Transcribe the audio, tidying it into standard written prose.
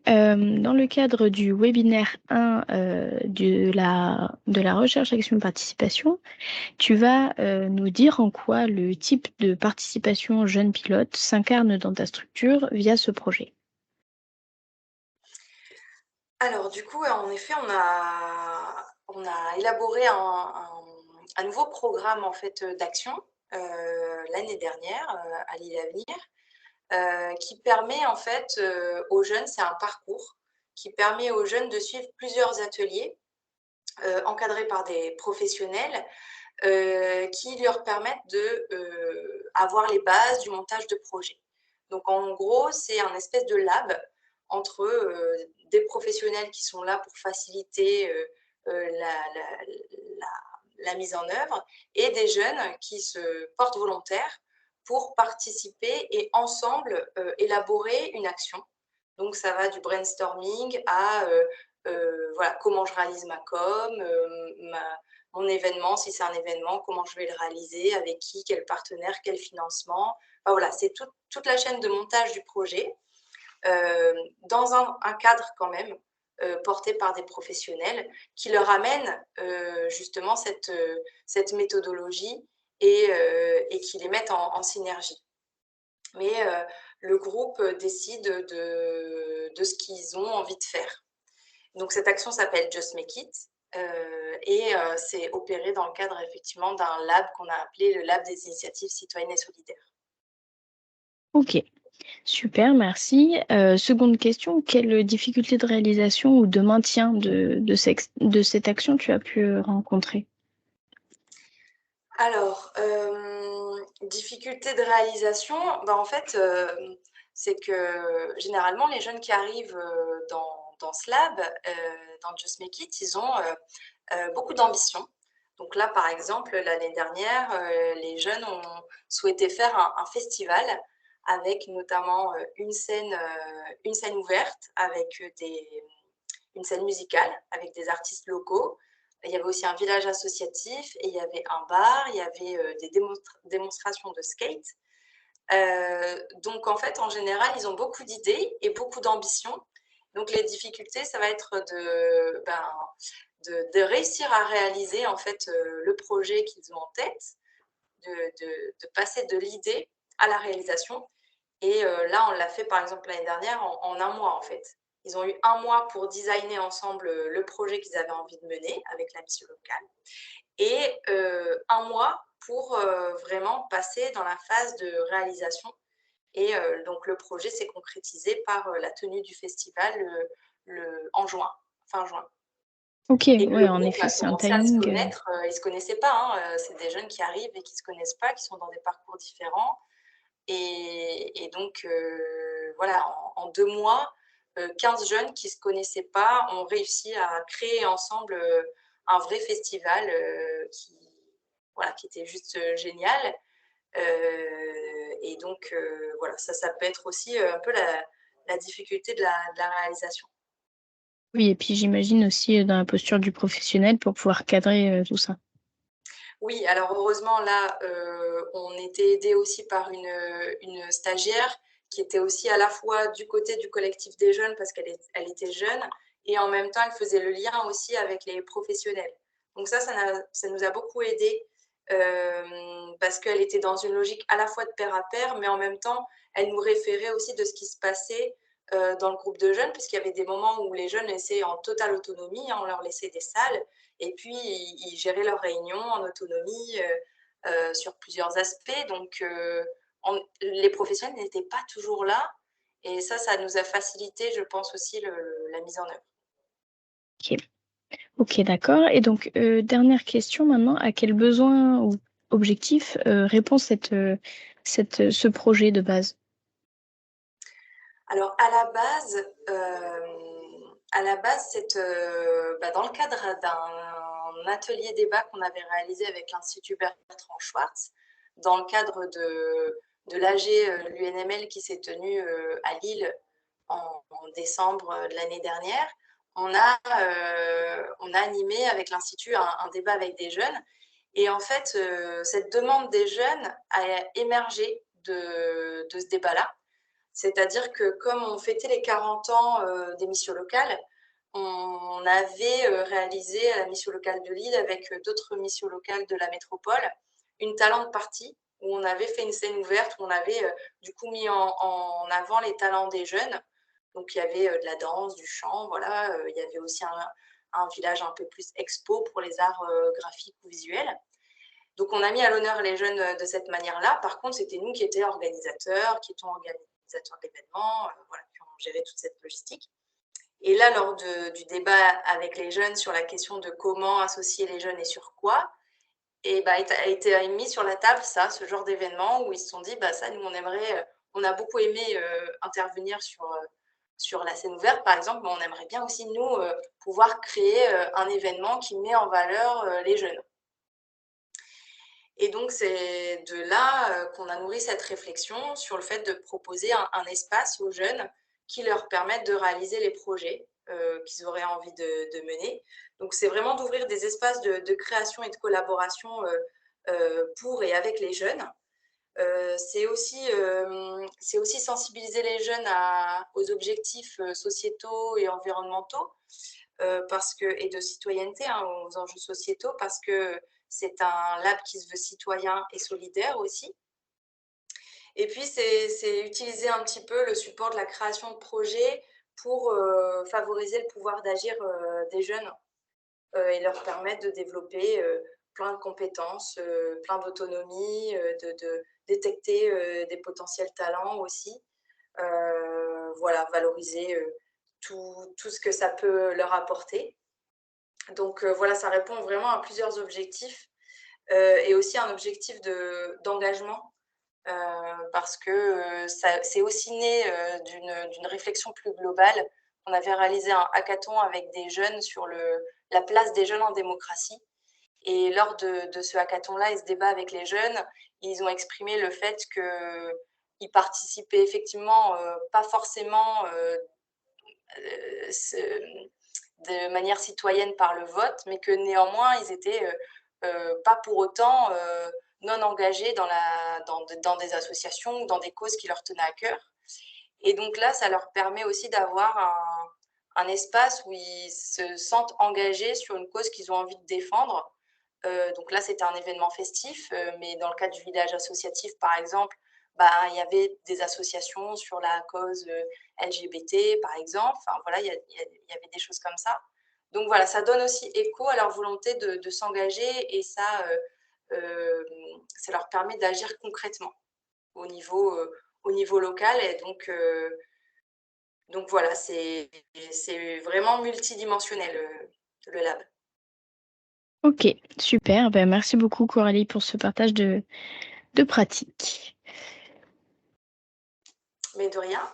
Dans le cadre du webinaire 1 de la recherche action participation, tu vas nous dire en quoi le type de participation jeune pilote s'incarne dans ta structure via ce projet. Alors du coup, en effet, on a élaboré un nouveau programme en fait, d'action, l'année dernière, à Lille Avenir, qui permet en fait, aux jeunes c'est un parcours qui permet aux jeunes de suivre plusieurs ateliers, encadrés par des professionnels, qui leur permettent de, avoir les bases du montage de projet. Donc en gros, c'est un espèce de lab entre, des professionnels qui sont là pour faciliter, la mise en œuvre et des jeunes qui se portent volontaires pour participer et ensemble, élaborer une action. Donc ça va du brainstorming à, voilà, comment je réalise ma com, mon événement, si c'est un événement, comment je vais le réaliser, avec qui, quel partenaire, quel financement. Enfin, voilà, c'est toute la chaîne de montage du projet, dans un cadre quand même, porté par des professionnels qui leur amènent justement cette méthodologie et qui les mettent en synergie. Mais le groupe décide de ce qu'ils ont envie de faire. Donc cette action s'appelle Just Make It, et c'est opéré dans le cadre effectivement d'un lab qu'on a appelé le lab des initiatives citoyennes et solidaires. Ok, super, merci. Seconde question, quelles difficultés de réalisation ou de maintien de cette action tu as pu rencontrer? Alors, difficulté de réalisation, bah, en fait, c'est que généralement les jeunes qui arrivent, dans ce lab, dans Just Make It, ils ont, beaucoup d'ambition. Donc là, par exemple, l'année dernière, les jeunes ont souhaité faire un festival avec notamment, une scène ouverte avec, une scène musicale avec des artistes locaux. Il y avait aussi un village associatif et il y avait un bar, il y avait, des démonstrations de skate. Donc en fait, en général, ils ont beaucoup d'idées et beaucoup d'ambition. Donc les difficultés, ça va être de réussir à réaliser en fait, le projet qu'ils ont en tête, de passer de l'idée à la réalisation. Et là, on l'a fait par exemple l'année dernière en un mois en fait. Ils ont eu un mois pour designer ensemble le projet qu'ils avaient envie de mener avec la mission locale et un mois pour vraiment passer dans la phase de réalisation. Et donc le projet s'est concrétisé par la tenue du festival en juin, fin juin. Ok, Et ouais, le en groupe effet, a c'est un commencé à se timing. connaître, ils se connaissaient pas, hein, c'est des jeunes qui arrivent et qui se connaissent pas, qui sont dans des parcours différents. Et donc, voilà, en 2 mois, 15 jeunes qui ne se connaissaient pas ont réussi à créer ensemble, un vrai festival, voilà, qui était juste, génial. Et donc, voilà, ça peut être aussi, un peu la difficulté de la réalisation. Oui, et puis j'imagine aussi dans la posture du professionnel pour pouvoir cadrer tout ça. Oui, alors heureusement là, on était aidés aussi par une stagiaire qui était aussi à la fois du côté du collectif des jeunes parce elle était jeune et en même temps elle faisait le lien aussi avec les professionnels. Donc ça nous a beaucoup aidés, parce qu'elle était dans une logique à la fois de pair à pair, mais en même temps, elle nous référait aussi de ce qui se passait, dans le groupe de jeunes, puisqu'il y avait des moments où les jeunes laissaient en totale autonomie, hein, on leur laissait des salles et puis ils géraient leurs réunions en autonomie, sur plusieurs aspects. Donc, les professionnels n'étaient pas toujours là et ça nous a facilité, je pense aussi, la mise en œuvre. Ok, ok, d'accord. Et donc, dernière question maintenant, à quel besoin ou objectif répond ce projet de base? Alors à la base, c'est, dans le cadre d'un atelier débat qu'on avait réalisé avec l'Institut Bertrand Schwartz, dans le cadre de l'AG, l'UNML qui s'est tenu, à Lille en décembre, de l'année dernière. On a animé avec l'Institut un débat avec des jeunes et en fait, cette demande des jeunes a émergé de ce débat-là. C'est-à-dire que comme on fêtait les 40 ans des missions locales, on avait réalisé à la mission locale de Lille avec d'autres missions locales de la métropole une talent party où on avait fait une scène ouverte, où on avait du coup mis en avant les talents des jeunes. Donc il y avait de la danse, du chant, voilà. Il y avait aussi un village un peu plus expo pour les arts graphiques ou visuels. Donc on a mis à l'honneur les jeunes de cette manière-là. Par contre, c'était nous qui étions organisateurs, de l'événement, voilà, qui ont géré toute cette logistique. Et là, lors du débat avec les jeunes sur la question de comment associer les jeunes et sur quoi, et bah, a été mis sur la table ça, ce genre d'événement où ils se sont dit, bah ça, nous, on a beaucoup aimé intervenir sur la scène ouverte, par exemple, mais on aimerait bien aussi, nous, pouvoir créer un événement qui met en valeur les jeunes. Et donc, c'est de là qu'on a nourri cette réflexion sur le fait de proposer un espace aux jeunes qui leur permettent de réaliser les projets qu'ils auraient envie de mener. Donc, c'est vraiment d'ouvrir des espaces de création et de collaboration pour et avec les jeunes. C'est aussi sensibiliser les jeunes aux objectifs sociétaux et environnementaux et de citoyenneté, hein, aux enjeux sociétaux, parce que c'est un lab qui se veut citoyen et solidaire aussi. Et puis, c'est utiliser un petit peu le support de la création de projets pour favoriser le pouvoir d'agir des jeunes et leur permettre de développer plein de compétences, plein d'autonomie, de détecter des potentiels talents aussi. Voilà, valoriser tout ce que ça peut leur apporter. Donc voilà, ça répond vraiment à plusieurs objectifs et aussi un objectif d'engagement parce que c'est aussi né d'une réflexion plus globale. On avait réalisé un hackathon avec des jeunes sur la place des jeunes en démocratie. Et lors de ce hackathon-là et ce débat avec les jeunes, ils ont exprimé le fait qu'ils participaient effectivement pas forcément de manière citoyenne par le vote, mais que néanmoins, ils étaient pas pour autant non engagés dans des associations ou dans des causes qui leur tenaient à cœur. Et donc là, ça leur permet aussi d'avoir un espace où ils se sentent engagés sur une cause qu'ils ont envie de défendre. Donc là, c'était un événement festif, mais dans le cadre du village associatif, par exemple, bah, il y avait des associations sur la cause LGBT, par exemple. Enfin, voilà, il y avait des choses comme ça. Donc voilà, ça donne aussi écho à leur volonté de s'engager et ça leur permet d'agir concrètement au niveau local. Et donc voilà, c'est vraiment multidimensionnel le lab. Ok, super. Ben, merci beaucoup Coralie pour ce partage de pratiques. Mais de rien.